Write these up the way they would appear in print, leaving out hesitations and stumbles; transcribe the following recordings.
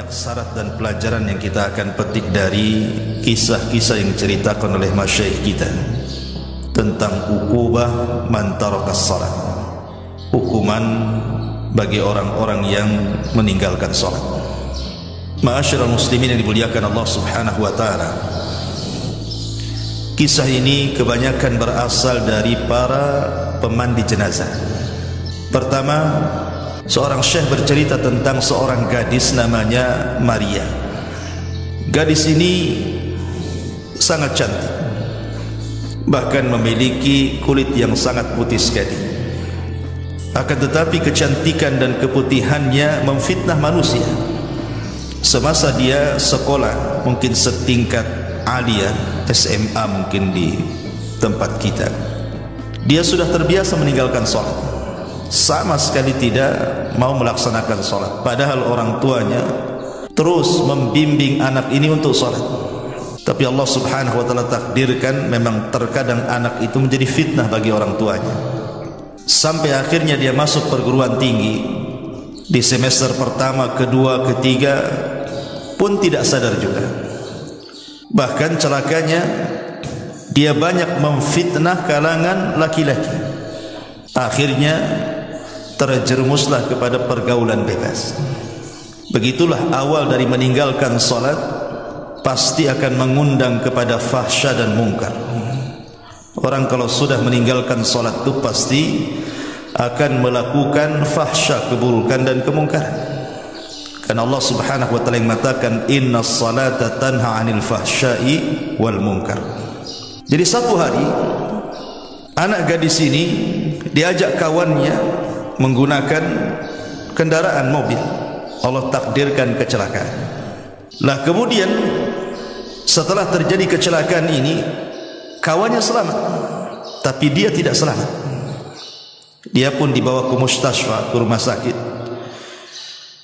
Syarat dan pelajaran yang kita akan petik dari kisah-kisah yang diceritakan oleh masyayikh kita tentang uqubah man tarakas salat, hukuman bagi orang-orang yang meninggalkan salat. Ma'asyiral muslimin yang dimuliakan Allah Subhanahu wa taala, kisah ini kebanyakan berasal dari para pemandi jenazah. Pertama, seorang syekh bercerita tentang seorang gadis namanya Maria. Gadis ini sangat cantik, bahkan memiliki kulit yang sangat putih sekali. Akan tetapi kecantikan dan keputihannya memfitnah manusia. Semasa dia sekolah, mungkin setingkat aliyah, SMA mungkin di tempat kita, dia sudah terbiasa meninggalkan sholat, sama sekali tidak mau melaksanakan sholat, padahal orang tuanya terus membimbing anak ini untuk sholat. Tapi Allah Subhanahu wa ta'ala takdirkan memang terkadang anak itu menjadi fitnah bagi orang tuanya, sampai akhirnya dia masuk perguruan tinggi. Di semester pertama, kedua, ketiga pun tidak sadar juga. Bahkan celakanya dia banyak memfitnah kalangan laki-laki. Akhirnya terjerumuslah kepada pergaulan bebas. Begitulah awal dari meninggalkan salat, pasti akan mengundang kepada fahsya dan mungkar. Orang kalau sudah meninggalkan salat itu pasti akan melakukan fahsya, keburukan dan kemungkaran. Karena Allah Subhanahu wa taala mengatakan innas salata tanha 'anil fahsya'i wal munkar. Jadi satu hari anak gadis ini diajak kawannya menggunakan kendaraan mobil. Allah takdirkan kecelakaan. Lah kemudian setelah terjadi kecelakaan ini, kawannya selamat, tapi dia tidak selamat. Dia pun dibawa ke mustasfa, ke rumah sakit,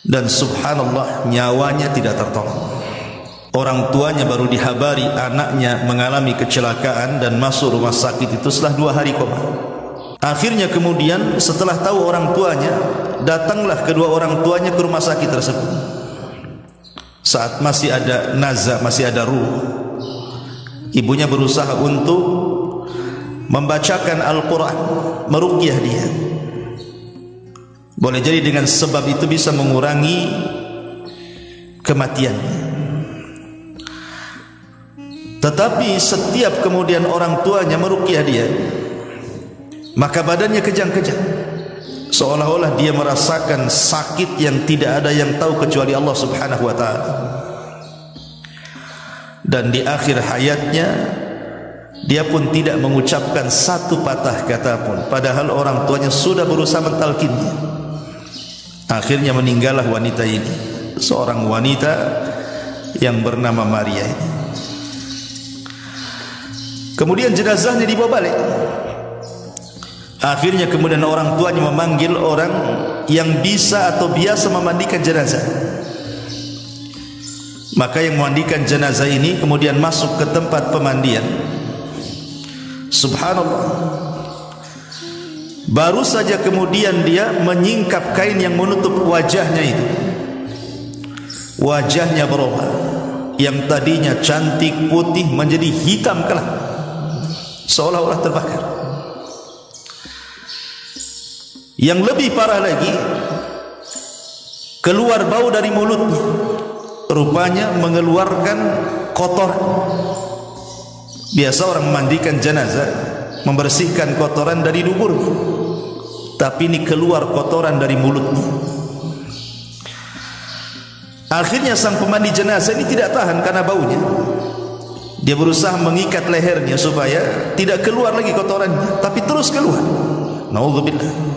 dan subhanallah nyawanya tidak tertolong. Orang tuanya baru dihabari anaknya mengalami kecelakaan dan masuk rumah sakit itu setelah 2 hari koma. Akhirnya kemudian setelah tahu orang tuanya, datanglah kedua orang tuanya ke rumah sakit tersebut. Saat masih ada nazah, masih ada ruh, ibunya berusaha untuk membacakan Al-Quran, meruqyah dia. Boleh jadi dengan sebab itu bisa mengurangi kematiannya. Tetapi setiap kemudian orang tuanya meruqyah dia, maka badannya kejang-kejang, seolah-olah dia merasakan sakit yang tidak ada yang tahu kecuali Allah Subhanahu wa ta'ala. Dan di akhir hayatnya dia pun tidak mengucapkan satu patah kata pun, padahal orang tuanya sudah berusaha mentalkinnya. Akhirnya meninggallah wanita ini, seorang wanita yang bernama Maria ini. Kemudian jenazahnya dibawa balik. Akhirnya kemudian orang tuanya memanggil orang yang bisa atau biasa memandikan jenazah. Maka yang memandikan jenazah ini kemudian masuk ke tempat pemandian. Subhanallah, baru saja kemudian dia menyingkap kain yang menutup wajahnya itu, wajahnya berubah, yang tadinya cantik putih menjadi hitam kelam, seolah-olah terbakar. Yang lebih parah lagi, keluar bau dari mulutnya, rupanya mengeluarkan kotoran. Biasa orang memandikan jenazah membersihkan kotoran dari duburnya, tapi ini keluar kotoran dari mulutnya. Akhirnya sang pemandi jenazah ini tidak tahan karena baunya, Dia berusaha mengikat lehernya supaya tidak keluar lagi kotorannya, tapi terus keluar. Naudzubillah.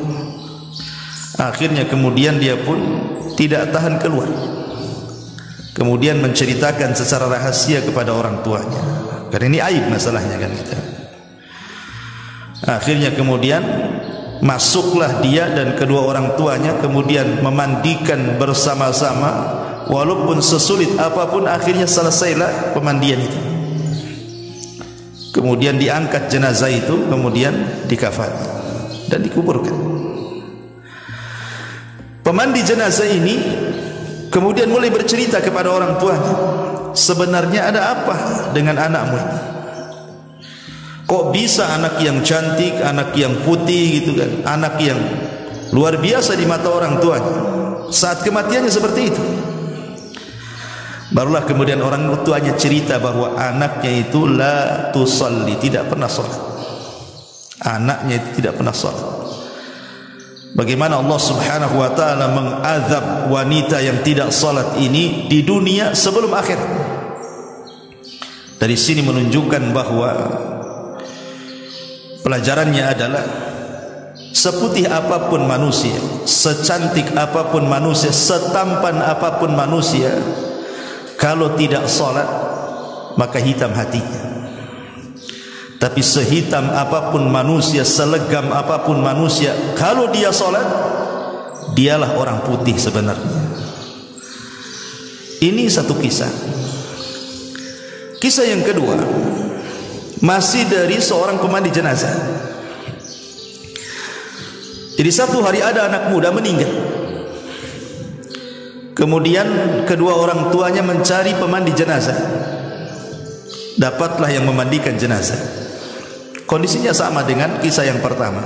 Akhirnya kemudian dia pun tidak tahan keluar. Kemudian menceritakan secara rahasia kepada orang tuanya. Karena ini aib masalahnya kan kita. Akhirnya kemudian masuklah dia dan kedua orang tuanya, kemudian memandikan bersama-sama. Walaupun sesulit apapun, akhirnya selesailah pemandian itu. Kemudian diangkat jenazah itu, kemudian dikafani dan dikuburkan. Pemandi jenazah ini kemudian mulai bercerita kepada orang tuanya, sebenarnya ada apa dengan anakmu ini? Kok bisa anak yang cantik, anak yang putih gitu kan, anak yang luar biasa di mata orang tuanya, saat kematiannya seperti itu. Barulah kemudian orang tuanya cerita bahwa anaknya itu la tusalli, tidak pernah salat. Anaknya itu tidak pernah salat. Bagaimana Allah Subhanahu wa taala mengazab wanita yang tidak salat ini di dunia sebelum akhir. Dari sini menunjukkan bahwa pelajarannya adalah seputih apapun manusia, secantik apapun manusia, setampan apapun manusia, kalau tidak salat maka hitam hatinya. Tapi sehitam apapun manusia, selegam apapun manusia, kalau dia salat, dialah orang putih sebenarnya. Ini satu kisah. Kisah yang kedua masih dari seorang pemandi jenazah. Jadi satu hari ada anak muda meninggal. Kemudian kedua orang tuanya mencari pemandi jenazah. Dapatlah yang memandikan jenazah. Kondisinya sama dengan kisah yang pertama.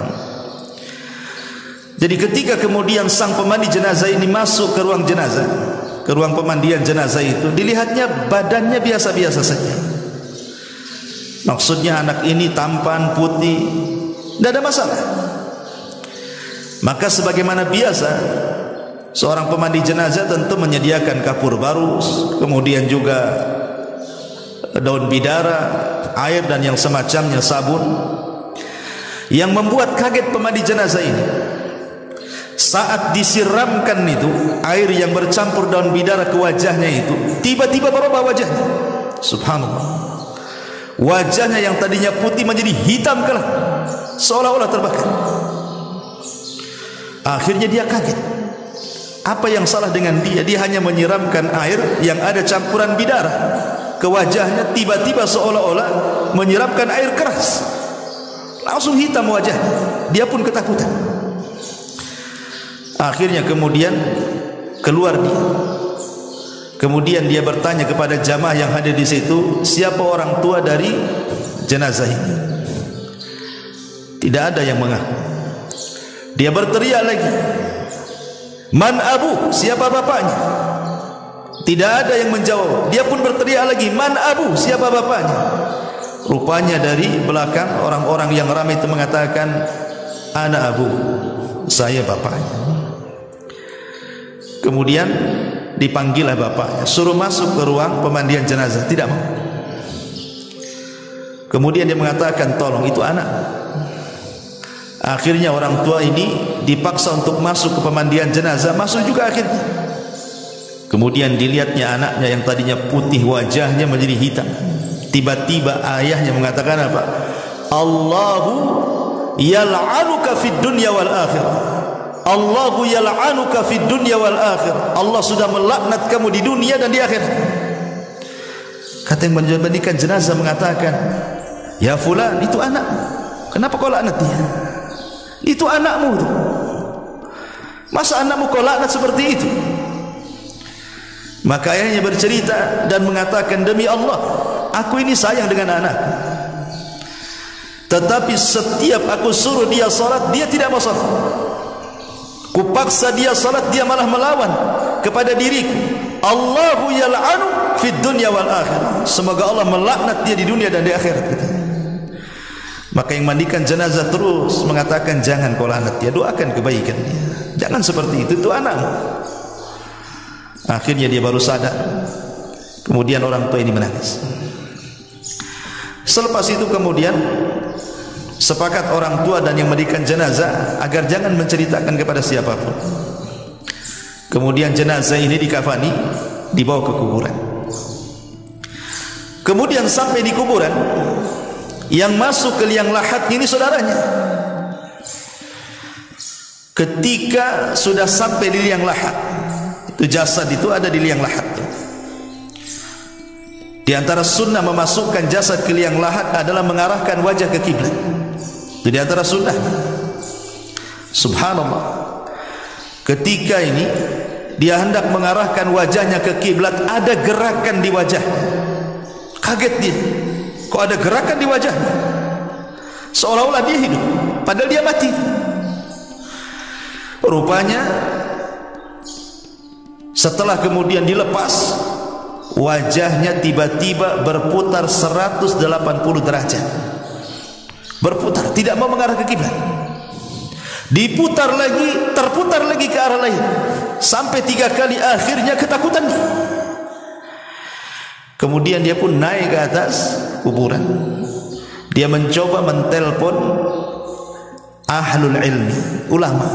Jadi ketika kemudian sang pemandi jenazah ini masuk ke ruang jenazah, ke ruang pemandian jenazah itu, dilihatnya badannya biasa-biasa saja. Maksudnya anak ini tampan, putih, tidak ada masalah. Maka sebagaimana biasa, seorang pemandi jenazah tentu menyediakan kapur baru, kemudian juga daun bidara, air dan yang semacamnya, sabun. Yang membuat kaget pemandi jenazah ini, saat disiramkan itu air yang bercampur daun bidara ke wajahnya itu, tiba-tiba berubah wajahnya. Subhanallah. Wajahnya yang tadinya putih menjadi hitam kelam, seolah-olah terbakar. Akhirnya dia kaget. Apa yang salah dengan dia? Dia hanya menyiramkan air yang ada campuran bidara ke wajahnya, tiba-tiba seolah-olah menyiramkan air keras, langsung hitam wajahnya. Dia pun ketakutan. Akhirnya kemudian keluar dia. Kemudian dia bertanya kepada jamaah yang hadir di situ, siapa orang tua dari jenazah ini? Tidak ada yang mengaku. Dia berteriak lagi, man abu, siapa bapaknya? Tidak ada yang menjawab. Dia pun berteriak lagi, man abu, siapa bapaknya? Rupanya dari belakang orang-orang yang ramai itu mengatakan, ana abu, saya bapaknya. Kemudian dipanggillah bapaknya, suruh masuk ke ruang pemandian jenazah. Tidak mau. Kemudian dia mengatakan, tolong, itu anak. Akhirnya orang tua ini dipaksa untuk masuk ke pemandian jenazah. Masuk juga akhirnya. Kemudian dilihatnya anaknya yang tadinya putih, wajahnya menjadi hitam. Tiba-tiba ayahnya mengatakan apa? Allahu yal'anuka fid dunya wal akhirah. Allahu yal'anuka fid dunya wal akhirah. Allah sudah melaknat kamu di dunia dan di akhirat. Kata yang memandikan jenazah mengatakan, ya fulan, itu anak. Kenapa kau laknat dia? Itu anakmu itu. Masa anakmu kau laknat seperti itu? Maka ayahnya bercerita dan mengatakan, demi Allah, aku ini sayang dengan anak. Tetapi setiap aku suruh dia salat, dia tidak mau salat. Kupaksa dia salat, dia malah melawan kepada diriku. Allahu yal'anu fid dunya wal akhirah. Semoga Allah melaknat dia di dunia dan di akhirat. Maka yang mandikan jenazah terus mengatakan, jangan kau laknat dia, doakan kebaikan dia. Jangan seperti itu anakmu. Akhirnya dia baru sadar. Kemudian orang tua ini menangis. Selepas itu kemudian sepakat orang tua dan yang mandikan jenazah agar jangan menceritakan kepada siapapun. Kemudian jenazah ini dikafani, dibawa ke kuburan. Kemudian sampai di kuburan, yang masuk ke liang lahat ini saudaranya. Ketika sudah sampai di liang lahat, itu jasad itu ada di liang lahat itu. Di antara sunnah memasukkan jasad ke liang lahat adalah mengarahkan wajah ke kiblat. Itu di antara sunnah. Subhanallah, ketika ini dia hendak mengarahkan wajahnya ke kiblat, ada gerakan di wajahnya. Kaget dia, kok ada gerakan di wajahnya, seolah-olah dia hidup padahal dia mati. Rupanya setelah kemudian dilepas, wajahnya tiba-tiba berputar 180 derajat. Berputar, tidak mau mengarah ke kiblat. Diputar lagi, terputar lagi ke arah lain, sampai 3 kali. Akhirnya ketakutan. Kemudian dia pun naik ke atas kuburan. Dia mencoba mentelpon ahlul ilmi, ulama,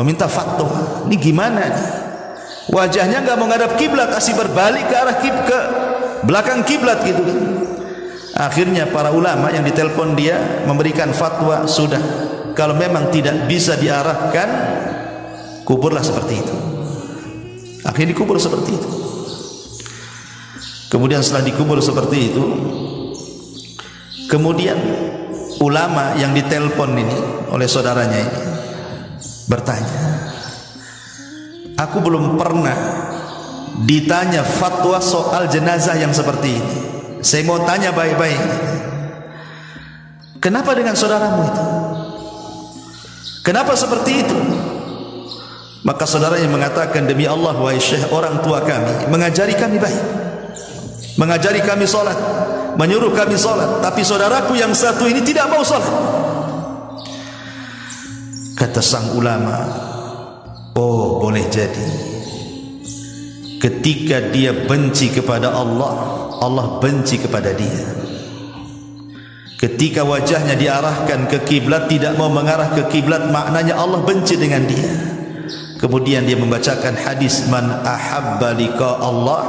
meminta fatwa. Ini gimana nih? Wajahnya enggak menghadap kiblat, asih berbalik ke arah ke belakang kiblat gitu kan. Akhirnya para ulama yang ditelepon dia memberikan fatwa, sudah, kalau memang tidak bisa diarahkan, kuburlah seperti itu. Akhirnya dikubur seperti itu. Kemudian setelah dikubur seperti itu, kemudian ulama yang ditelepon ini oleh saudaranya ini bertanya, aku belum pernah ditanya fatwa soal jenazah yang seperti ini. Saya mau tanya baik-baik, kenapa dengan saudaramu itu? Kenapa seperti itu? Maka saudaranya mengatakan, demi Allah wahai Syekh, orang tua kami mengajari kami baik, mengajari kami sholat, menyuruh kami sholat, tapi saudaraku yang satu ini tidak mau sholat. Kata sang ulama, oh boleh jadi ketika dia benci kepada Allah, Allah benci kepada dia. Ketika wajahnya diarahkan ke kiblat, tidak mau mengarah ke kiblat, maknanya Allah benci dengan dia. Kemudian dia membacakan hadis, man ahabba liqa Allah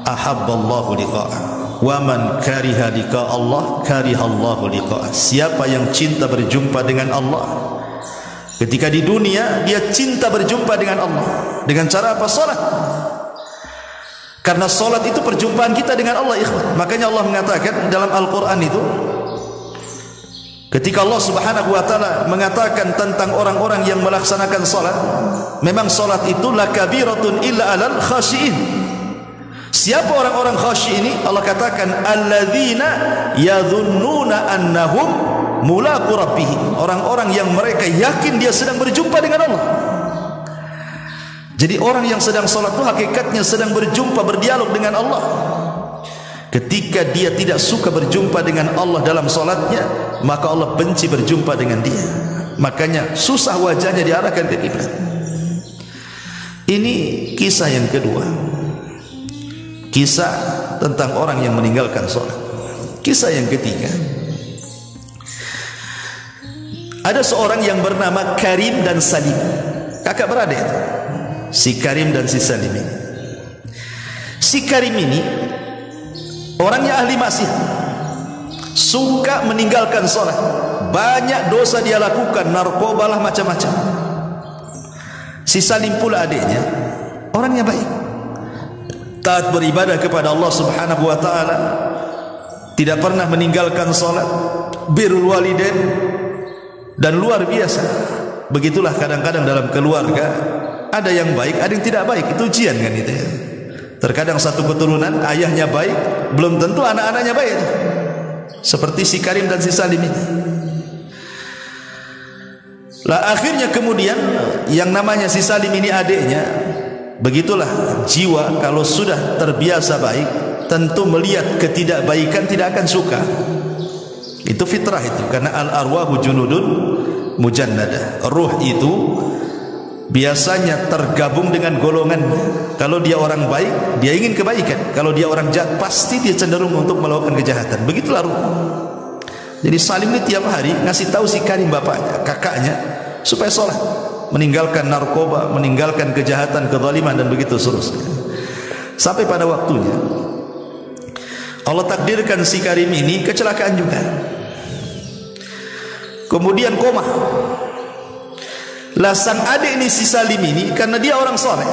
ahabballahu liqa'ah, wa man kariha liqa Allah karihallahu liqa'ah. Siapa yang cinta berjumpa dengan Allah, ketika di dunia dia cinta berjumpa dengan Allah. Dengan cara apa? Salat. Karena salat itu perjumpaan kita dengan Allah, ikhwan. Makanya Allah mengatakan dalam Al-Quran itu, ketika Allah subhanahu wa ta'ala mengatakan tentang orang-orang yang melaksanakan salat, memang salat itu lakabiratun illa alal khashi'in. Siapa orang-orang khasyi' ini? Allah katakan alladzina yadhunnuna annahum mulaqu rabbihim, orang-orang yang mereka yakin dia sedang berjumpa dengan Allah. Jadi orang yang sedang salat itu hakikatnya sedang berjumpa, berdialog dengan Allah. Ketika dia tidak suka berjumpa dengan Allah dalam salatnya, maka Allah benci berjumpa dengan dia. Makanya susah wajahnya diarahkan ke kiblat. Ini kisah yang kedua, kisah tentang orang yang meninggalkan salat. Kisah yang ketiga, ada seorang yang bernama Karim dan Salim, kakak beradik itu, si Karim dan si Salim ini. Si Karim ini orangnya ahli maksiat, suka meninggalkan salat, banyak dosa dia lakukan, narkoba lah, macam-macam. Si Salim pula adiknya, orangnya baik, taat beribadah kepada Allah subhanahu wa ta'ala, tidak pernah meninggalkan salat, birrul walidain, dan luar biasa. Begitulah kadang-kadang dalam keluarga, ada yang baik, ada yang tidak baik. Itu ujian kan itu ya. Terkadang satu keturunan ayahnya baik, belum tentu anak-anaknya baik. Seperti si Karim dan si Salim ini. Lah akhirnya kemudian yang namanya si Salim ini adiknya, begitulah jiwa kalau sudah terbiasa baik, tentu melihat ketidakbaikan tidak akan suka. Itu fitrah itu, karena al-arwahu junudun mujannadah. Ruh itu biasanya tergabung dengan golongannya. Kalau dia orang baik, dia ingin kebaikan. Kalau dia orang jahat, pasti dia cenderung untuk melakukan kejahatan. Begitulah ruh. Jadi Salim ini tiap hari ngasih tahu si Karim, bapaknya, kakaknya, supaya sholat, meninggalkan narkoba, meninggalkan kejahatan, kezaliman, dan begitu seterusnya. Sampai pada waktunya Allah takdirkan si Karim ini kecelakaan juga, kemudian koma. Lah sang adik ini, si Salim ini, karena dia orang soleh,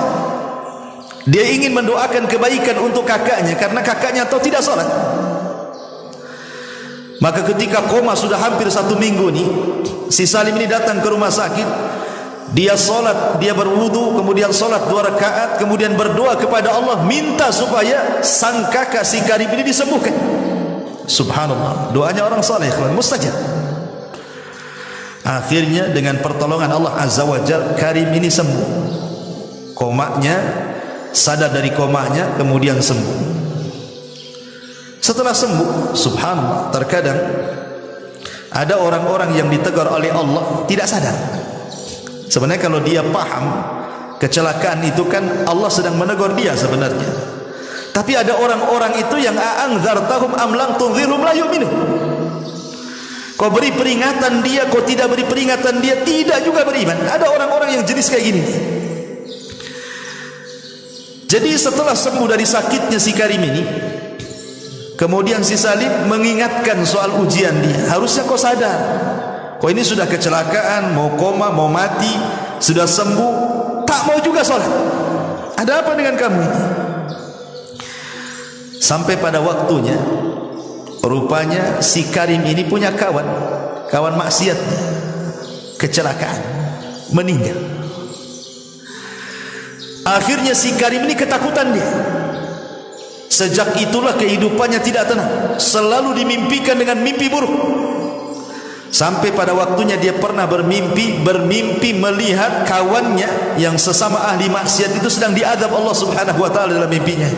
dia ingin mendoakan kebaikan untuk kakaknya, karena kakaknya tahu tidak sholat. Maka ketika koma sudah hampir 1 minggu nih, si Salim ini datang ke rumah sakit. Dia sholat, dia berwudu, kemudian sholat 2 rakaat, kemudian berdoa kepada Allah, minta supaya sang kakak si Karim ini disembuhkan. Subhanallah, doanya orang saleh, mustajab. Akhirnya dengan pertolongan Allah Azza wa Jalla, Karim ini sembuh. Komanya, sadar dari komanya, kemudian sembuh. Setelah sembuh, subhanallah, terkadang ada orang-orang yang ditegur oleh Allah tidak sadar. Sebenarnya kalau dia paham kecelakaan itu kan Allah sedang menegur dia sebenarnya. Tapi ada orang-orang itu yang a'anzartahum am lam tunzirhum la yu'minun. Kau beri peringatan dia, kau tidak beri peringatan dia, tidak juga beriman. Ada orang-orang yang jenis kayak gini. Jadi setelah sembuh dari sakitnya si Karim ini, kemudian si Salim mengingatkan soal ujian dia. Harusnya kau sadar, kau ini sudah kecelakaan, mau koma, mau mati, sudah sembuh, tak mau juga sholat. Ada apa dengan kamu ini? Sampai pada waktunya, rupanya si Karim ini punya kawan maksiat, kecelakaan, meninggal. Akhirnya si Karim ini ketakutan dia. Sejak itulah kehidupannya tidak tenang, selalu dimimpikan dengan mimpi buruk. Sampai pada waktunya dia pernah bermimpi melihat kawannya yang sesama ahli maksiat itu sedang diazab Allah Subhanahu wa taala dalam mimpinya.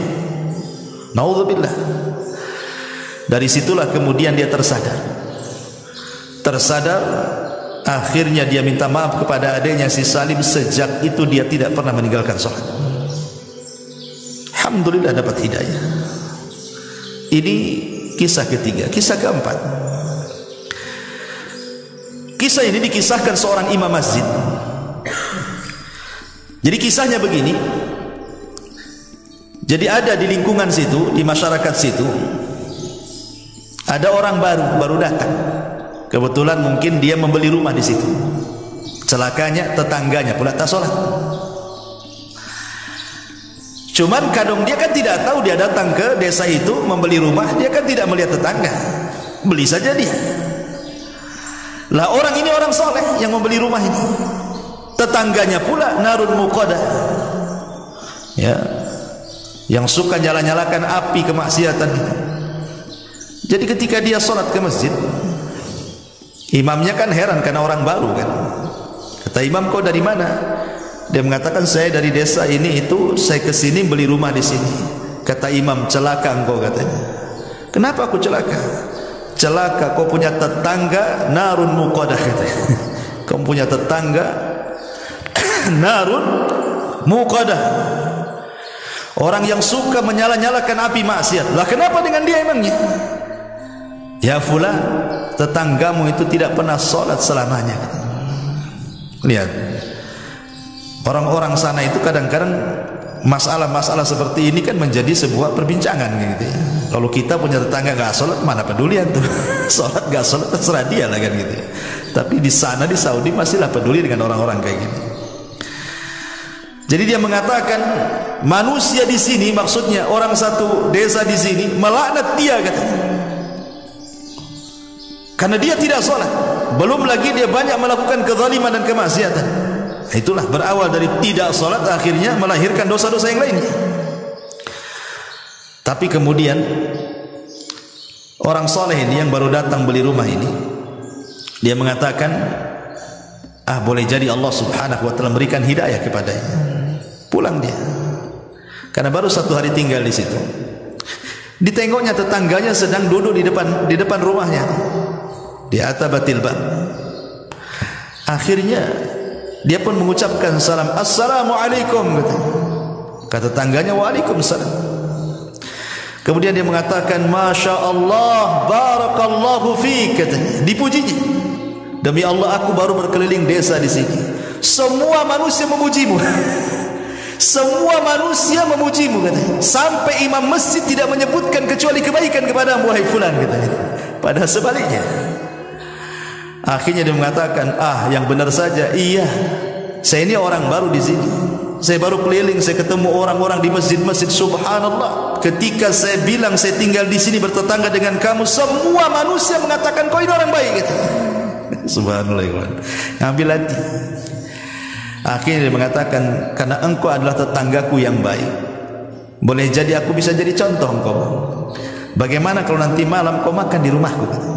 Naudzubillah. Dari situlah kemudian dia tersadar. Akhirnya dia minta maaf kepada adiknya si Salim. Sejak itu dia tidak pernah meninggalkan sholat. Alhamdulillah dapat hidayah. Ini kisah ketiga. Kisah keempat, kisah ini dikisahkan seorang imam masjid. Jadi kisahnya begini. Jadi ada di lingkungan situ, di masyarakat situ, ada orang baru datang. Kebetulan mungkin dia membeli rumah di situ. Celakanya tetangganya pula tak sholat. Cuman kadang dia kan tidak tahu, dia datang ke desa itu membeli rumah, dia kan tidak melihat tetangga, beli saja dia. Lah orang ini orang soleh yang membeli rumah ini, tetangganya pula narun muqadah, ya, yang suka nyala-nyalakan api kemaksiatan. Jadi ketika dia sholat ke masjid, imamnya kan heran karena orang baru kan. Kata imam, kau dari mana? Dia mengatakan, saya dari desa ini itu, saya ke sini beli rumah di sini. Kata imam, celaka engkau katanya. Kenapa aku celaka? Celaka, kau punya tetangga narun muqadah katanya. Kau punya tetangga narun muqadah, orang yang suka menyala-nyalakan api maksiat. Lah kenapa dengan dia emangnya? Ya fulan, tetanggamu itu tidak pernah sholat selamanya. Lihat, orang-orang sana itu kadang-kadang masalah-masalah seperti ini kan menjadi sebuah perbincangan gitu ya. Kalau kita punya tetangga gak sholat, mana pedulian tuh. Sholat gak sholat terserah dia lah kan gitu ya. Tapi di sana di Saudi masihlah peduli dengan orang-orang kayak gini. Jadi dia mengatakan, manusia di sini, maksudnya orang satu desa di sini, melaknat dia katanya, karena dia tidak sholat. Belum lagi dia banyak melakukan kezaliman dan kemaksiatan. Itulah berawal dari tidak sholat, akhirnya melahirkan dosa-dosa yang lainnya. Tapi kemudian orang soleh ini yang baru datang beli rumah ini, dia mengatakan, boleh jadi Allah Subhanahu wa taala memberikan hidayah kepadanya. Pulang dia, karena baru 1 hari tinggal di situ. Ditengoknya tetangganya sedang duduk di depan rumahnya, di atabatil bab. Akhirnya Dia pun mengucapkan salam. Assalamualaikum, kata tangganya. Waalaikumsalam. Kemudian dia mengatakan, Masya Allah, barakallahu fiik, katanya. Dipujinya. Demi Allah, aku baru berkeliling desa di sini. Semua manusia memujimu. Semua manusia memujimu, katanya. Sampai imam masjid tidak menyebutkan kecuali kebaikan kepada wahai fulan, katanya. Padahal sebaliknya. Akhirnya dia mengatakan, yang benar saja, iya, saya ini orang baru di sini. Saya baru keliling, saya ketemu orang-orang di masjid-masjid. Subhanallah, ketika saya bilang saya tinggal di sini bertetangga dengan kamu, semua manusia mengatakan kau ini orang baik, gitu. Subhanallah, ngambil hati. Akhirnya dia mengatakan, karena engkau adalah tetanggaku yang baik, boleh jadi aku bisa jadi contoh engkau. Bagaimana kalau nanti malam kau makan di rumahku, gitu.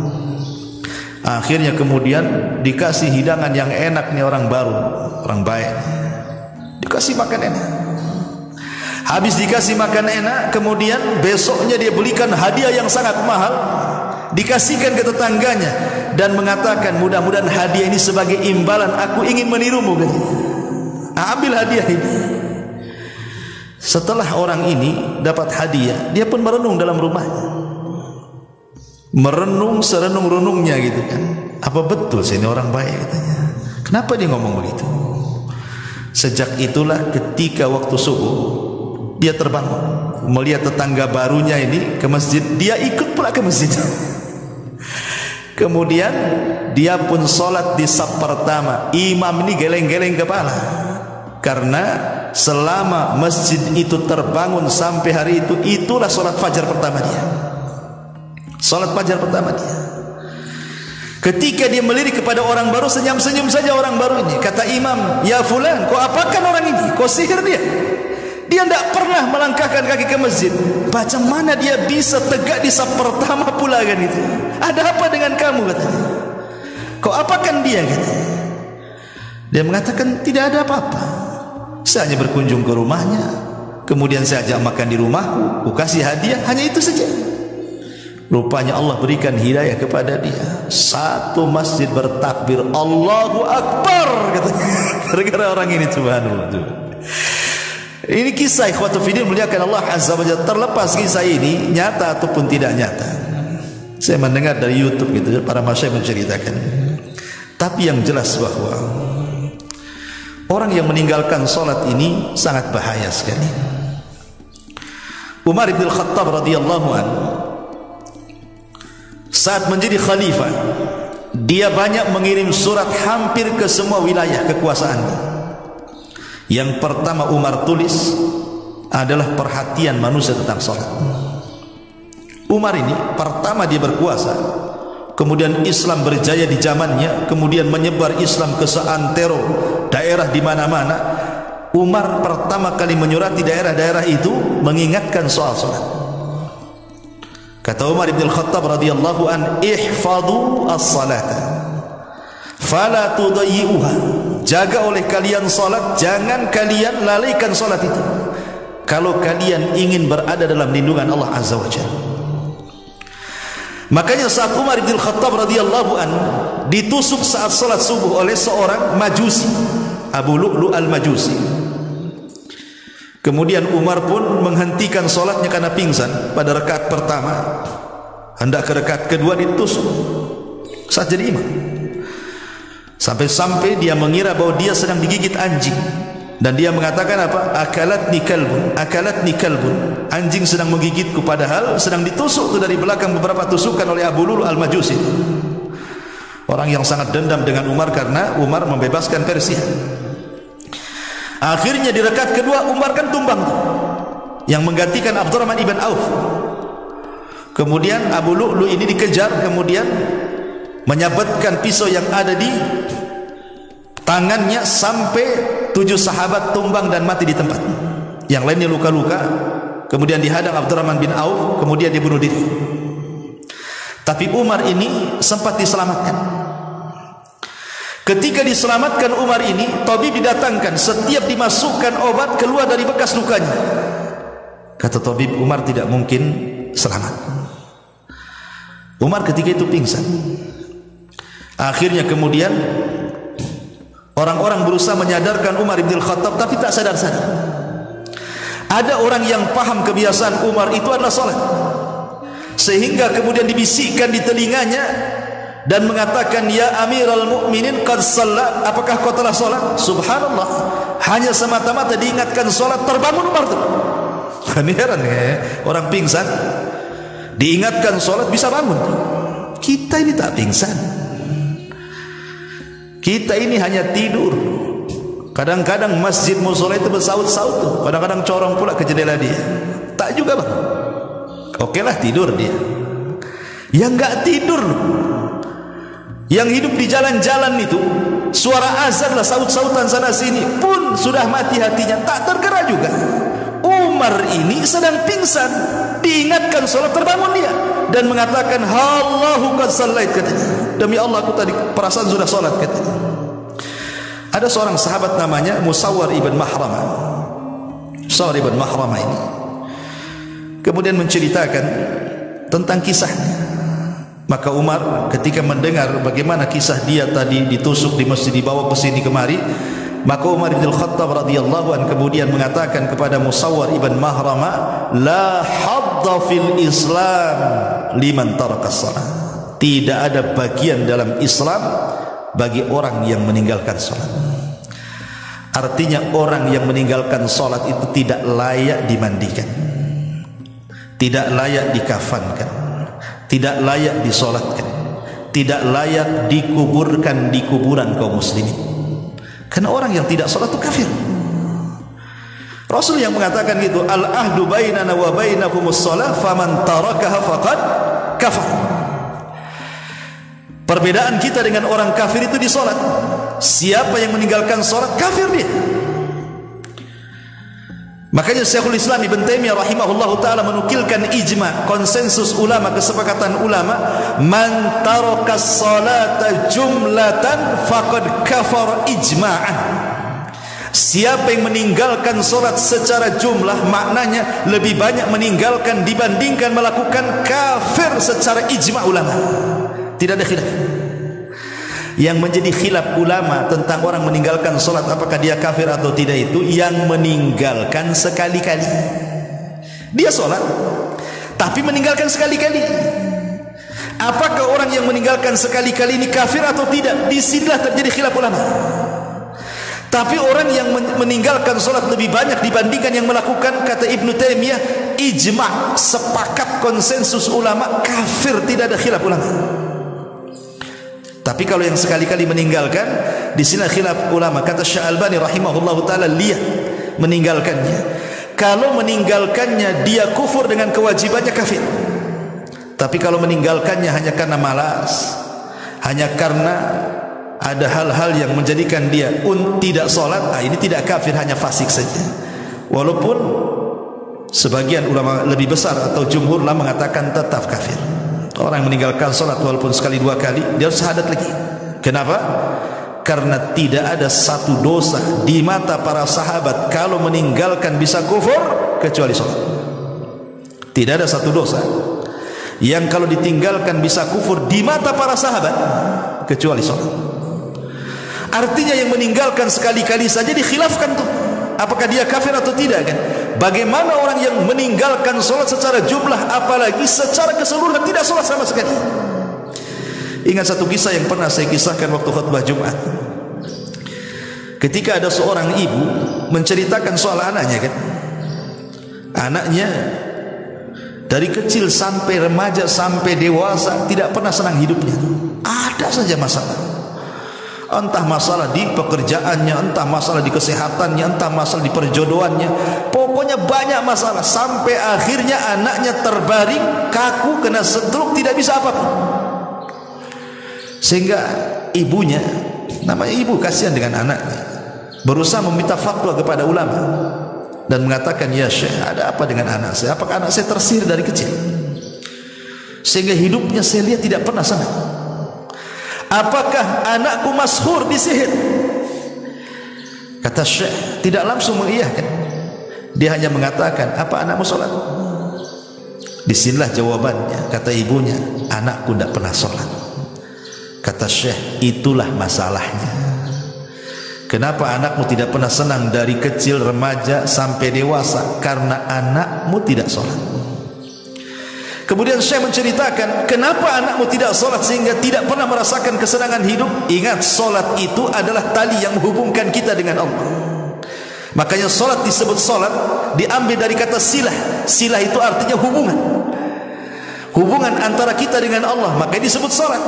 Akhirnya kemudian dikasih hidangan yang enak nih orang baru, orang baik. Dikasih makan enak. Habis dikasih makan enak, kemudian besoknya dia belikan hadiah yang sangat mahal, dikasihkan ke tetangganya dan mengatakan, mudah-mudahan hadiah ini sebagai imbalan aku ingin menirumu. Ambil hadiah ini. Setelah orang ini dapat hadiah, dia pun merenung dalam rumahnya. Merenung serenung-renungnya, gitu kan. Apa betul saya ini orang baik, katanya. Kenapa dia ngomong begitu? Sejak itulah ketika waktu subuh dia terbangun, melihat tetangga barunya ini ke masjid, dia ikut pula ke masjid. Kemudian dia pun sholat di saf pertama. Imam ini geleng-geleng kepala, karena selama masjid itu terbangun sampai hari itu, itulah sholat fajar pertama dia. Sholat fajar pertama dia. Ketika dia melirik kepada orang baru, senyum-senyum saja orang baru ini. Kata imam, ya fulan, kau apakan orang ini? Kau sihir dia? Dia tidak pernah melangkahkan kaki ke masjid. Macam mana dia bisa tegak di saf pertama pula, kan itu? Ada apa dengan kamu, katanya? Kau apakan dia, katanya? Dia mengatakan, tidak ada apa-apa. Saya hanya berkunjung ke rumahnya, kemudian saya ajak makan di rumahku, ku kasih hadiah, hanya itu saja. Rupanya Allah berikan hidayah kepada dia. Satu masjid bertakbir Allahu Akbar, katanya. Gara-gara orang ini, subhanallah. Ini kisah ikhwatu fiddin muliakan Allah Azza wa Jalla. Terlepas kisah ini nyata ataupun tidak nyata, saya mendengar dari YouTube gitu, para masyayikh menceritakan. Tapi yang jelas bahwa orang yang meninggalkan salat ini sangat bahaya sekali. Umar bin Khattab radhiyallahu anhu saat menjadi khalifah, dia banyak mengirim surat hampir ke semua wilayah kekuasaannya. Yang pertama Umar tulis adalah perhatian manusia tentang salat. Umar ini pertama dia berkuasa, kemudian Islam berjaya di zamannya, kemudian menyebar Islam ke seantero daerah di mana-mana. Umar pertama kali menyurati daerah-daerah itu mengingatkan soal salat. Kata Umar bin Khattab radhiyallahu an, ihfadhu as-salata fala tudayyi'uha. Jaga oleh kalian salat, jangan kalian lalaikan salat itu. Kalau kalian ingin berada dalam lindungan Allah Azza wa Jalla. Makanya saat Umar bin Khattab radhiyallahu an ditusuk saat salat subuh oleh seorang Majusi, Abu Lu'lu' al-Majusi. Kemudian Umar pun menghentikan solatnya karena pingsan pada rakaat pertama. Hendak ke rakaat kedua ditusuk saat jadi imam. Sampai-sampai dia mengira bahwa dia sedang digigit anjing. Dan dia mengatakan apa? Akalatni kalbun, akalatni kalbun. Anjing sedang menggigitku, padahal sedang ditusuk itu dari belakang beberapa tusukan oleh Abu Lu'lu' al-Majusi. Orang yang sangat dendam dengan Umar karena Umar membebaskan Persia. Akhirnya di rakaat kedua Umar kan tumbang yang menggantikan Abdurrahman ibn Auf. Kemudian Abu Lu'lu' ini dikejar, kemudian menyabetkan pisau yang ada di tangannya sampai 7 sahabat tumbang dan mati di tempat. Yang lainnya luka-luka. Kemudian dihadang Abdurrahman bin Auf, kemudian dia bunuh diri. Tapi Umar ini sempat diselamatkan. Ketika diselamatkan Umar ini, tabib didatangkan, setiap dimasukkan obat keluar dari bekas lukanya. Kata tabib, Umar tidak mungkin selamat. Umar ketika itu pingsan. Akhirnya kemudian Orang-orang berusaha menyadarkan Umar bin Khattab, tapi tak sadar-sadar. Ada orang yang paham kebiasaan Umar itu adalah salat, sehingga kemudian dibisikkan di telinganya dan mengatakan, ya Amirul Mukminin, qad salat, apakah kau telah salat? Subhanallah, hanya semata-mata diingatkan salat, terbangun Umar tu. Kan heran ya, orang pingsan diingatkan salat bisa bangun. Kita ini tak pingsan, kita ini hanya tidur. Kadang-kadang masjid musola itu bersaut-saut tuh, kadang-kadang corong pula ke jendela dia, tak juga bang. Oke lah, tidur dia. Yang enggak tidur, yang hidup di jalan-jalan itu, suara azan lah, saut-sautan sana sini, pun sudah mati hatinya, tak tergerak juga. Umar ini sedang pingsan, diingatkan salat, terbangun dia dan mengatakan, Allahu qad sallait, katanya. Demi Allah, aku tadi perasaan sudah salat, katanya. Ada seorang sahabat namanya Musawwar ibn Mahramah. Musawwar ibn Mahramah ini kemudian menceritakan tentang kisahnya. Maka Umar ketika mendengar bagaimana kisah dia tadi ditusuk di masjid, dibawa ke sini kemari, maka Umar bin Khattab radhiyallahu anhu kemudian mengatakan kepada Musawwar ibn Mahramah, la hadda fil Islam liman taraka shalah. Tidak ada bagian dalam Islam bagi orang yang meninggalkan salat. Artinya orang yang meninggalkan salat itu tidak layak dimandikan, tidak layak dikafankan, tidak layak disolatkan, tidak layak dikuburkan di kuburan kaum muslimin. Karena orang yang tidak salat itu kafir. Rasul yang mengatakan gitu, al-ahdu bainana wa bainakumus shalah faman tarakaha faqad kafar. Perbedaan kita dengan orang kafir itu di salat. Siapa yang meninggalkan salat, kafir dia. Makanya Syekhul Islam Ibn Taimiyah rahimahullahu ta'ala menukilkan ijma, konsensus ulama, kesepakatan ulama, man tarakas salata jumlatan faqad kafar ijma'an. Siapa yang meninggalkan salat secara jumlah, maknanya lebih banyak meninggalkan dibandingkan melakukan, kafir secara ijma' ulama. Tidak ada khilaf. Yang menjadi khilaf ulama tentang orang meninggalkan salat apakah dia kafir atau tidak itu yang meninggalkan sekali-kali. Dia salat tapi meninggalkan sekali-kali. Apakah orang yang meninggalkan sekali-kali ini kafir atau tidak? Disinilah terjadi khilaf ulama. Tapi orang yang meninggalkan salat lebih banyak dibandingkan yang melakukan, kata Ibnu Taimiyah, ijma', sepakat konsensus ulama, kafir, tidak ada khilaf ulama. Tapi kalau yang sekali-kali meninggalkan, di sini khilaf ulama. Kata Syekh Albani rahimahullahu taala, lihat meninggalkannya. Kalau meninggalkannya dia kufur dengan kewajibannya, kafir. Tapi kalau meninggalkannya hanya karena malas, hanya karena ada hal-hal yang menjadikan dia tidak salat, ini tidak kafir, hanya fasik saja. Walaupun sebagian ulama lebih besar atau jumhur ulama mengatakan tetap kafir. Orang yang meninggalkan salat walaupun sekali dua kali, dia harus syahadat lagi. Kenapa? Karena tidak ada satu dosa di mata para sahabat kalau meninggalkan bisa kufur kecuali salat. Tidak ada satu dosa yang kalau ditinggalkan bisa kufur di mata para sahabat kecuali salat. Artinya yang meninggalkan sekali-kali saja dikhilafkan tuh, apakah dia kafir atau tidak, kan? Bagaimana orang yang meninggalkan salat secara jumlah, apalagi secara keseluruhan tidak salat sama sekali? Ingat satu kisah yang pernah saya kisahkan waktu khutbah Jumat. Ketika ada seorang ibu menceritakan soal anaknya, kan? Anaknya dari kecil sampai remaja sampai dewasa tidak pernah senang hidupnya. Ada saja masalah. Entah masalah di pekerjaannya, entah masalah di kesehatannya, entah masalah di perjodohannya. Pokoknya banyak masalah, sampai akhirnya anaknya terbaring kaku, kena stroke, tidak bisa apa-apa. Sehingga ibunya, namanya ibu kasihan dengan anaknya, berusaha meminta fatwa kepada ulama dan mengatakan, ya Syekh, ada apa dengan anak saya? Apakah anak saya tersihir dari kecil sehingga hidupnya saya lihat tidak pernah senang? Apakah anakku mashur disihir? Kata Syekh tidak langsung mengiyakan, dia hanya mengatakan, apa anakmu sholat? Disinilah jawabannya. Kata ibunya, anakku tidak pernah sholat. Kata Syekh, itulah masalahnya. Kenapa anakmu tidak pernah senang dari kecil, remaja sampai dewasa? Karena anakmu tidak sholat. Kemudian Syekh menceritakan kenapa anakmu tidak sholat sehingga tidak pernah merasakan kesenangan hidup. Ingat, sholat itu adalah tali yang menghubungkan kita dengan Allah. Makanya sholat disebut sholat, diambil dari kata silah. Silah itu artinya hubungan, hubungan antara kita dengan Allah. Makanya disebut sholat,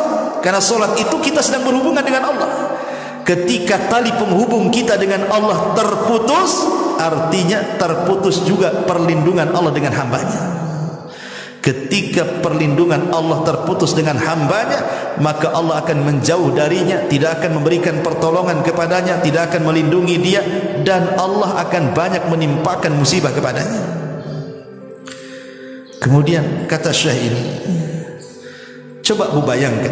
karena sholat itu kita sedang berhubungan dengan Allah. Ketika tali penghubung kita dengan Allah terputus, artinya terputus juga perlindungan Allah dengan hambanya. Ketika perlindungan Allah terputus dengan hambanya, maka Allah akan menjauh darinya, tidak akan memberikan pertolongan kepadanya, tidak akan melindungi dia, dan Allah akan banyak menimpakan musibah kepadanya. Kemudian kata Syekh ini, coba ku bayangkan,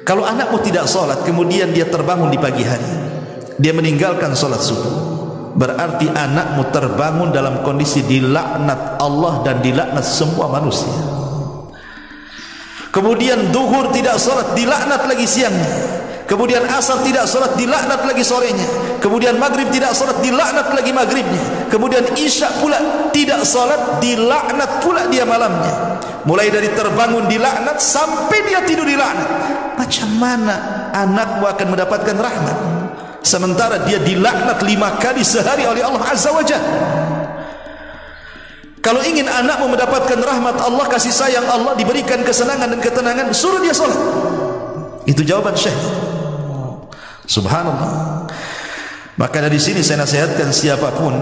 kalau anakmu tidak sholat, kemudian dia terbangun di pagi hari, dia meninggalkan sholat subuh, berarti anakmu terbangun dalam kondisi dilaknat Allah dan dilaknat semua manusia. Kemudian duhur tidak sholat, dilaknat lagi siangnya. Kemudian asar tidak sholat, dilaknat lagi sorenya. Kemudian maghrib tidak sholat, dilaknat lagi maghribnya. Kemudian isya pula tidak sholat, dilaknat pula dia malamnya. Mulai dari terbangun dilaknat sampai dia tidur dilaknat. Macam mana anakmu akan mendapatkan rahmat sementara dia dilaknat 5 kali sehari oleh Allah Azza wa Jalla? Kalau ingin anakmu mendapatkan rahmat Allah, kasih sayang Allah, diberikan kesenangan dan ketenangan, suruh dia sholat. Itu jawaban Syekh. Subhanallah. Maka dari sini saya nasihatkan siapapun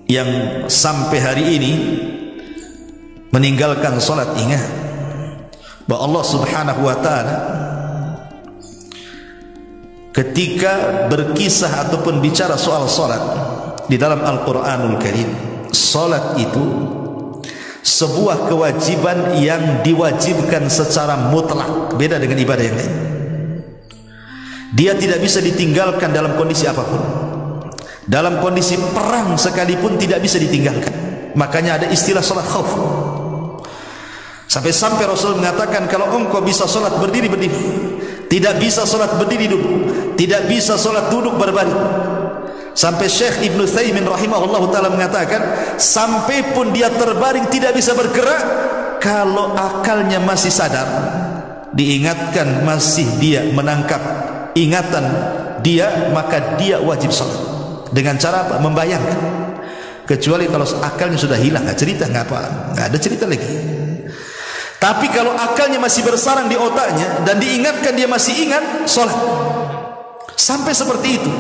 yang sampai hari ini meninggalkan sholat, ingat bahwa Allah Subhanahu wa ta'ala ketika berkisah ataupun bicara soal sholat di dalam Al-Quranul Karim, sholat itu sebuah kewajiban yang diwajibkan secara mutlak, beda dengan ibadah yang lain. Dia tidak bisa ditinggalkan dalam kondisi apapun. Dalam kondisi perang sekalipun tidak bisa ditinggalkan. Makanya ada istilah sholat khauf. Sampai-sampai Rasul mengatakan, kalau engkau bisa sholat berdiri-berdiri, tidak bisa sholat berdiri duduk, tidak bisa sholat duduk berbaring. Sampai Syekh Ibn Utsaimin rahimahullah ta'ala mengatakan, sampai pun dia terbaring tidak bisa bergerak, kalau akalnya masih sadar, diingatkan masih dia menangkap ingatan dia, maka dia wajib sholat. Dengan cara apa? Membayangkan. Kecuali kalau akalnya sudah hilang, nggak cerita, nggak apa, nggak ada cerita lagi. Tapi kalau akalnya masih bersarang di otaknya dan diingatkan dia masih ingat, sholat. Sampai seperti itu,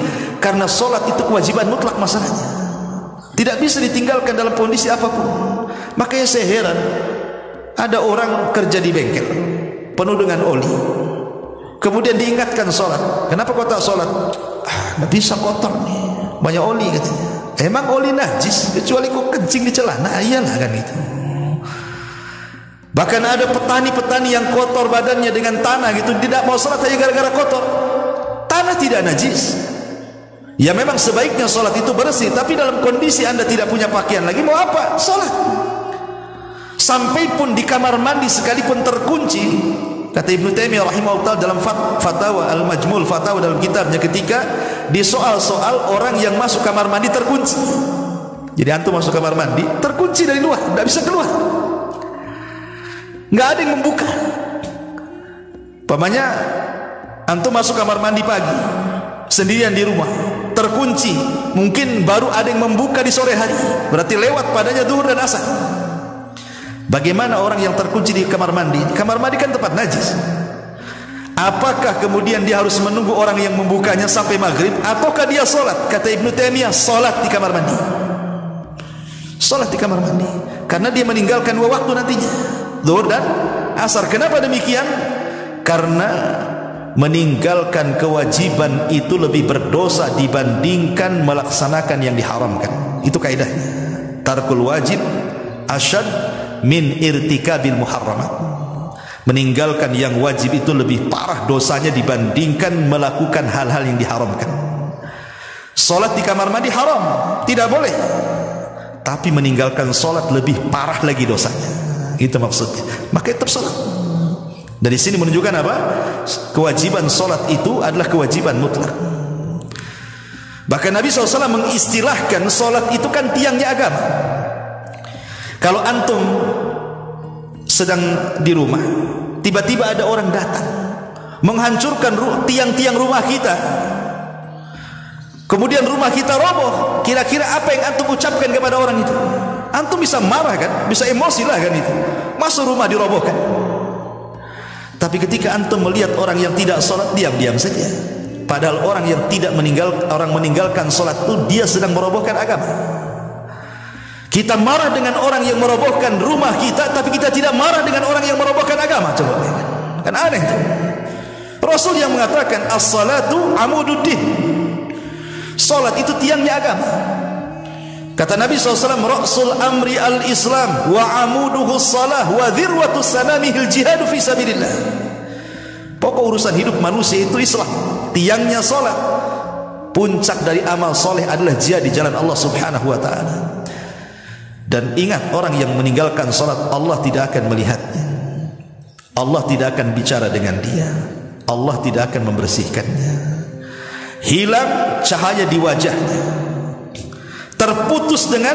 karena sholat itu kewajiban mutlak masalahnya, tidak bisa ditinggalkan dalam kondisi apapun. Makanya saya heran, ada orang kerja di bengkel penuh dengan oli, kemudian diingatkan sholat. Kenapa kau tak sholat? Nggak bisa, kotor nih, banyak oli katanya. Emang oli najis kecuali kau kencing di celana? Iyalah kan itu. Bahkan ada petani-petani yang kotor badannya dengan tanah gitu, tidak mau sholat hanya gara-gara kotor. Tanah tidak najis. Ya memang sebaiknya sholat itu bersih, tapi dalam kondisi anda tidak punya pakaian lagi, mau apa? Sholat. Sampai pun di kamar mandi sekalipun terkunci, kata Ibnu Taimiyah rahimahullah dalam Fatawa Al-Majmul, Fatawa dalam kitabnya, ketika di soal-soal orang yang masuk kamar mandi terkunci. Jadi antum masuk kamar mandi terkunci dari luar, tidak bisa keluar, nggak ada yang membuka. Pamannya antum masuk kamar mandi pagi sendirian di rumah, terkunci, mungkin baru ada yang membuka di sore hari, berarti lewat padanya zuhur dan asar. Bagaimana orang yang terkunci di kamar mandi? Kamar mandi kan tempat najis. Apakah kemudian dia harus menunggu orang yang membukanya sampai maghrib, ataukah dia sholat? Kata Ibnu Taimiyah, sholat di kamar mandi. Sholat di kamar mandi, karena dia meninggalkan 2 waktu nantinya, zuhur dan asar. Kenapa demikian? Karena meninggalkan kewajiban itu lebih berdosa dibandingkan melaksanakan yang diharamkan. Itu kaidahnya. Tarkul wajib asyad min irtikabil muharramat. Meninggalkan yang wajib itu lebih parah dosanya dibandingkan melakukan hal-hal yang diharamkan. Sholat di kamar mandi haram, tidak boleh. Tapi meninggalkan sholat lebih parah lagi dosanya. Itu maksudnya. Maka tetap sholat. Dari sini menunjukkan apa? Kewajiban solat itu adalah kewajiban mutlak. Bahkan Nabi SAW mengistilahkan solat itu kan tiangnya agama. Kalau antum sedang di rumah, tiba-tiba ada orang datang menghancurkan tiang-tiang rumah kita, kemudian rumah kita roboh, kira-kira apa yang antum ucapkan kepada orang itu? Antum bisa marah kan? Bisa emosi lah kan itu. Masa rumah dirobohkan? Tapi ketika antum melihat orang yang tidak sholat, diam-diam saja. Padahal orang yang tidak meninggalkan sholat itu dia sedang merobohkan agama. Kita marah dengan orang yang merobohkan rumah kita, tapi kita tidak marah dengan orang yang merobohkan agama. Coba kan aneh itu. Rasul yang mengatakan as-salatu amududdin, sholat itu tiangnya agama. Kata Nabi SAW, Rasul amri al-Islam wa amuduhu salah wa dhirwatu sanamihil jihadu fi sabilillah. Pokok urusan hidup manusia itu Islam, tiangnya salat. Puncak dari amal soleh adalah jihad di jalan Allah Subhanahu wa ta'ala. Dan ingat, orang yang meninggalkan salat, Allah tidak akan melihatnya, Allah tidak akan bicara dengan dia, Allah tidak akan membersihkannya. Hilang cahaya di wajahnya, terputus dengan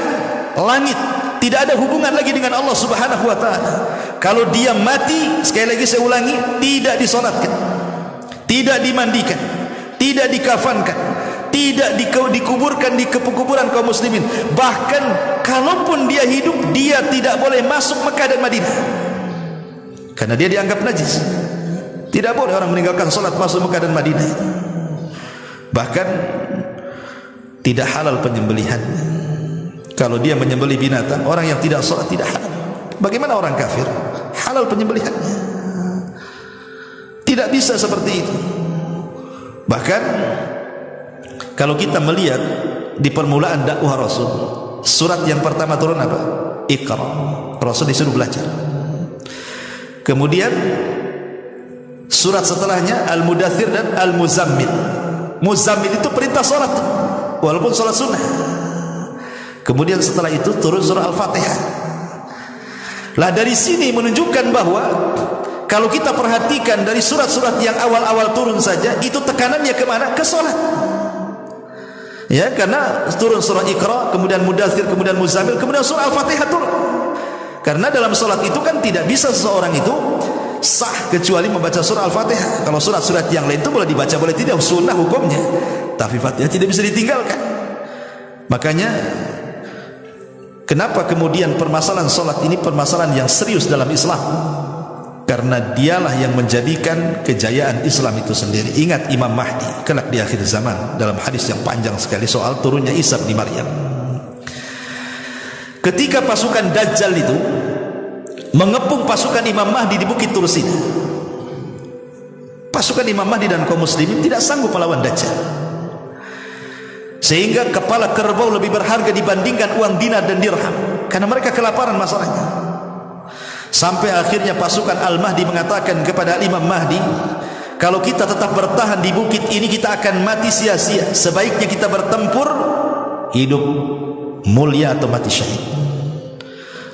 langit, tidak ada hubungan lagi dengan Allah Subhanahu wa ta'ala. Kalau dia mati, sekali lagi saya ulangi, tidak disolatkan, tidak dimandikan, tidak dikafankan, tidak dikuburkan di kuburan kaum muslimin. Bahkan kalaupun dia hidup, dia tidak boleh masuk Mekah dan Madinah karena dia dianggap najis. Tidak boleh orang meninggalkan solat masuk Mekah dan Madinah. Bahkan tidak halal penyembelihannya. Kalau dia menyembelih binatang, orang yang tidak sholat tidak halal. Bagaimana orang kafir? Halal penyembelihannya. Tidak bisa seperti itu. Bahkan kalau kita melihat di permulaan dakwah Rasul, surat yang pertama turun apa? Iqra. Rasul disuruh belajar. Kemudian surat setelahnya Al-Mudaththir dan Al-Muzammil. Muzammil itu perintah sholat, walaupun sholat sunnah. Kemudian setelah itu turun surah Al-Fatihah. Lah dari sini menunjukkan bahwa kalau kita perhatikan dari surat-surat yang awal-awal turun saja, itu tekanannya kemana? Ke sholat. Ya, karena turun surah Iqra, kemudian Mudaththir, kemudian Muzammil, kemudian surah Al-Fatihah turun. Karena dalam sholat itu kan tidak bisa seseorang itu sah kecuali membaca surah Al-Fatihah. Kalau surat-surat yang lain itu boleh dibaca, boleh tidak, sunnah hukumnya. Tapi Fatihah tidak bisa ditinggalkan. Makanya kenapa kemudian permasalahan solat ini permasalahan yang serius dalam Islam? Karena dialah yang menjadikan kejayaan Islam itu sendiri. Ingat Imam Mahdi kelak di akhir zaman, dalam hadis yang panjang sekali soal turunnya Isa bin Maryam. Ketika pasukan Dajjal itu mengepung pasukan Imam Mahdi di Bukit Tursina, pasukan Imam Mahdi dan kaum muslimin tidak sanggup melawan Dajjal, sehingga kepala kerbau lebih berharga dibandingkan uang dinar dan dirham, karena mereka kelaparan masalahnya. Sampai akhirnya pasukan Al-Mahdi mengatakan kepada Imam Mahdi, kalau kita tetap bertahan di bukit ini kita akan mati sia-sia, sebaiknya kita bertempur hidup mulia atau mati syahid.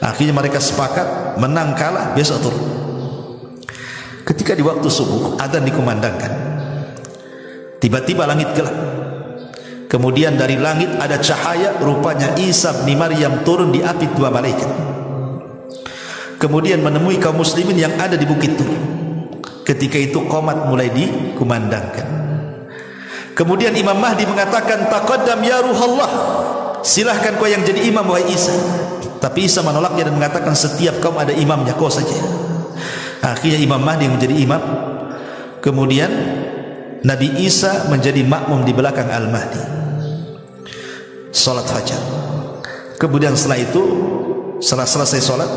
Akhirnya mereka sepakat, menang kalah besok turun. Ketika di waktu subuh adzan dikumandangkan, tiba-tiba langit gelap. Kemudian dari langit ada cahaya, rupanya Isa bin Maryam turun diapit dua malaikat. Kemudian menemui kaum muslimin yang ada di bukit Tur. Ketika itu qomat mulai dikumandangkan. Kemudian Imam Mahdi mengatakan, taqaddam ya ruhallah, silahkan kau yang jadi imam wahai Isa. Tapi Isa menolaknya dan mengatakan, setiap kaum ada imamnya, kau saja. Akhirnya Imam Mahdi menjadi imam. Kemudian Nabi Isa menjadi makmum di belakang Al-Mahdi, salat fajar. Kemudian setelah itu, setelah selesai salat,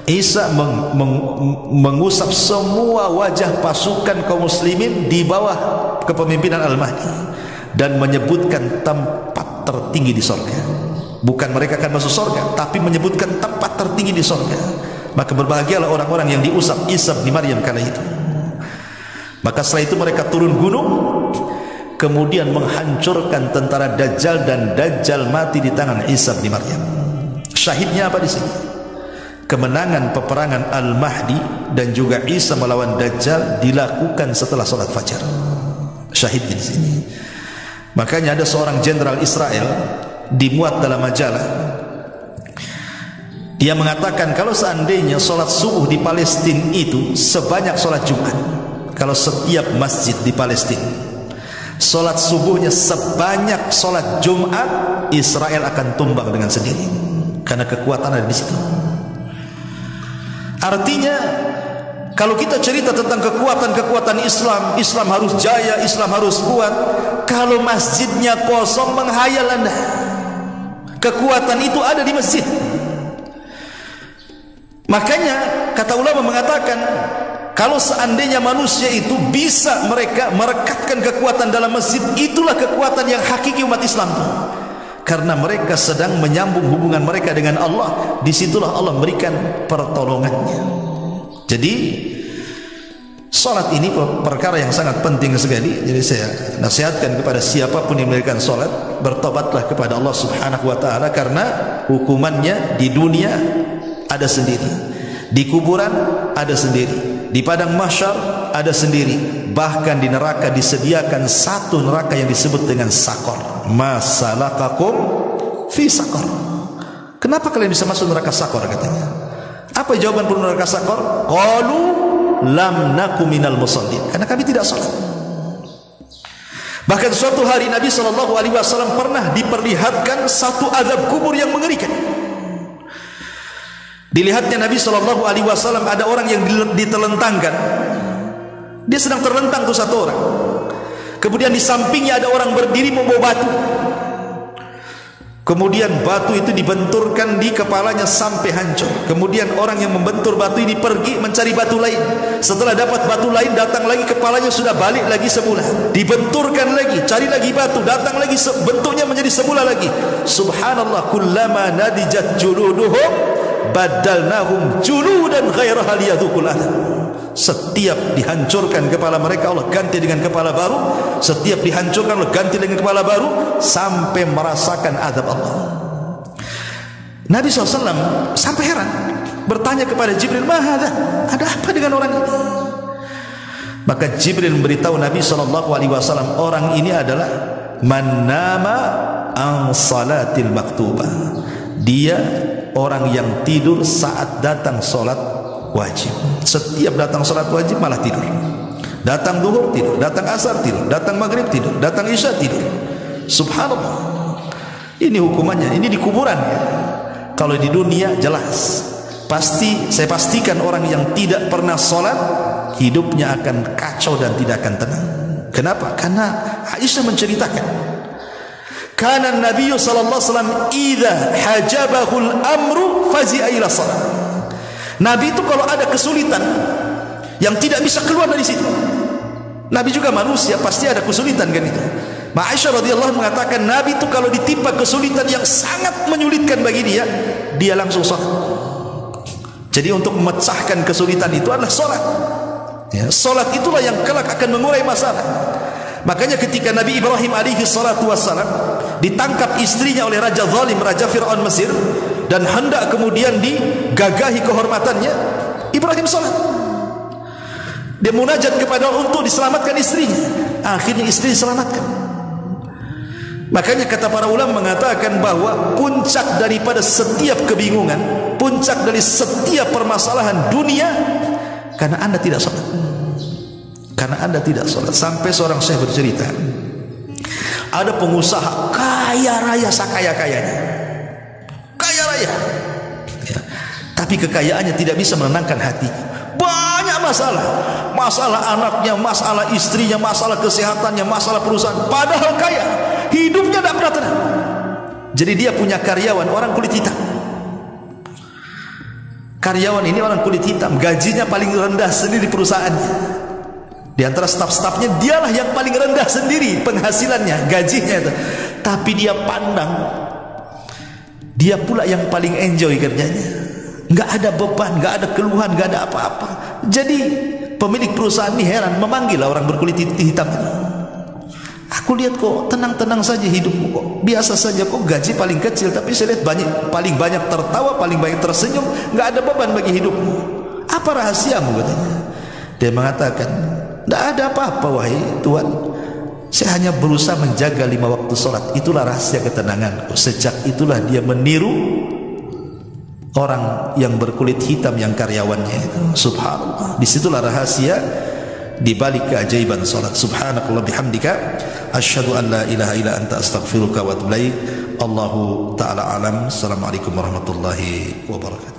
Isa mengusap semua wajah pasukan kaum muslimin di bawah kepemimpinan Al-Mahdi dan menyebutkan tempat tertinggi di sorga. Bukan mereka akan masuk sorga, tapi menyebutkan tempat tertinggi di sorga. Maka berbahagialah orang-orang yang diusap Isa bin Maryam kala itu. Maka setelah itu mereka turun gunung, kemudian menghancurkan tentara Dajjal, dan Dajjal mati di tangan Isa bin Maryam. Syahidnya apa di sini? kemenangan peperangan Al-Mahdi dan juga Isa melawan Dajjal dilakukan setelah salat fajar. Syahid di sini. Makanya ada seorang jenderal Israel dimuat dalam majalah. Dia mengatakan kalau seandainya salat subuh di Palestina itu sebanyak salat Jumat, kalau setiap masjid di Palestina salat subuhnya sebanyak salat Jumat, Israel akan tumbang dengan sendiri karena kekuatan ada di situ. Artinya kalau kita cerita tentang kekuatan-kekuatan Islam, Islam harus jaya, Islam harus kuat. Kalau masjidnya kosong, menghayal Anda. Kekuatan itu ada di masjid. Makanya kata ulama mengatakan, kalau seandainya manusia itu bisa mereka merekatkan kekuatan dalam masjid, itulah kekuatan yang hakiki umat Islam. Karena mereka sedang menyambung hubungan mereka dengan Allah, disitulah Allah memberikan pertolongannya. Jadi salat ini perkara yang sangat penting sekali. Jadi saya nasihatkan kepada siapapun yang mendirikan salat, bertobatlah kepada Allah Subhanahu wa taala, karena hukumannya di dunia ada sendiri, di kuburan ada sendiri, di padang mahsyar ada sendiri, bahkan di neraka disediakan satu neraka yang disebut dengan Sakor. Masalakakum fi Sakor. Kenapa kalian bisa masuk neraka Sakor katanya? Apa jawaban penduduk neraka Sakor? Qalu lam naku minal musallin. Karena kami tidak salat. Bahkan suatu hari Nabi SAW pernah diperlihatkan satu azab kubur yang mengerikan. Dilihatnya Nabi SAW ada orang yang ditelentangkan. Dia sedang terlentang tuh satu orang. Kemudian di sampingnya ada orang berdiri membawa batu. Kemudian batu itu dibenturkan di kepalanya sampai hancur. Kemudian orang yang membentur batu ini pergi mencari batu lain. Setelah dapat batu lain, datang lagi, kepalanya sudah balik lagi semula. Dibenturkan lagi, cari lagi batu, datang lagi, bentuknya menjadi semula lagi. Subhanallah, kullama nadijat juluduhum badalnahum juludan ghairaha liyadzuqul adab. Setiap dihancurkan kepala mereka, Allah ganti dengan kepala baru. Setiap dihancurkan, Allah ganti dengan kepala baru, sampai merasakan azab Allah. Nabi SAW sampai heran, bertanya kepada Jibril, "Mahadha?" Ada apa dengan orang ini? Maka Jibril memberitahu Nabi SAW, orang ini adalah man nama an salatil maktubah. Dia orang yang tidur saat datang salat wajib. Setiap datang salat wajib malah tidur. Datang duhur tidur, datang asar tidur, datang maghrib tidur, datang isya tidur. Subhanallah. Ini hukumannya, ini di kuburan ya. Kalau di dunia jelas, pasti saya pastikan orang yang tidak pernah salat hidupnya akan kacau dan tidak akan tenang. Kenapa? Karena Aisyah menceritakan, kana Nabi sallallahu alaihi wasallam idza hajabahul amru fazi'a ila salat. Nabi itu kalau ada kesulitan yang tidak bisa keluar dari situ, Nabi juga manusia, pasti ada kesulitan kan itu. Aisyah radhiyallahu mengatakan Nabi itu kalau ditimpa kesulitan yang sangat menyulitkan bagi dia langsung salat. Jadi untuk memecahkan kesulitan itu adalah salat. Ya, salat itulah yang kelak akan mengurai masalah. Makanya ketika Nabi Ibrahim alaihi salatu wassalam ditangkap istrinya oleh raja zalim, raja Fir'aun Mesir, dan hendak kemudian digagahi kehormatannya, Ibrahim salat. Dia munajat kepada Allah untuk diselamatkan istrinya. Akhirnya istri diselamatkan. Makanya kata para ulama mengatakan bahwa puncak daripada setiap kebingungan, puncak dari setiap permasalahan dunia, karena Anda tidak salat. Karena Anda tidak salat. Sampai seorang syekh bercerita, ada pengusaha kaya raya sakaya-kayanya, kaya raya ya, tapi kekayaannya tidak bisa menenangkan hati. Banyak masalah, masalah anaknya, masalah istrinya, masalah kesehatannya, masalah perusahaan. Padahal kaya, hidupnya tidak pernah tenang. Jadi dia punya karyawan orang kulit hitam. Karyawan ini orang kulit hitam, gajinya paling rendah sendiri di perusahaannya. Di antara staf-stafnya dialah yang paling rendah sendiri penghasilannya, gajinya itu. Tapi dia pandang, dia pula yang paling enjoy kerjanya. Enggak ada beban, enggak ada keluhan, enggak ada apa-apa. Jadi pemilik perusahaan ini heran, memanggil orang berkulit hitam ini. Aku lihat kok tenang-tenang saja hidupmu, kok biasa saja, kok gaji paling kecil, tapi saya lihat paling banyak tertawa, paling banyak tersenyum, nggak ada beban bagi hidupmu. Apa rahasiamu?" katanya. Dia mengatakan, "Tidak ada apa-apa wahai Tuhan, saya hanya berusaha menjaga 5 waktu sholat, itulah rahasia ketenanganku." Sejak itulah dia meniru orang yang berkulit hitam yang karyawannya itu. Subhanallah, disitulah rahasia di balik keajaiban salat. Subhanakallah bihamdika, asyhadu an la ilaha illa anta, astaghfiruka wa atubu ilaik. Allahu ta'ala alam. Assalamualaikum warahmatullahi wabarakatuh.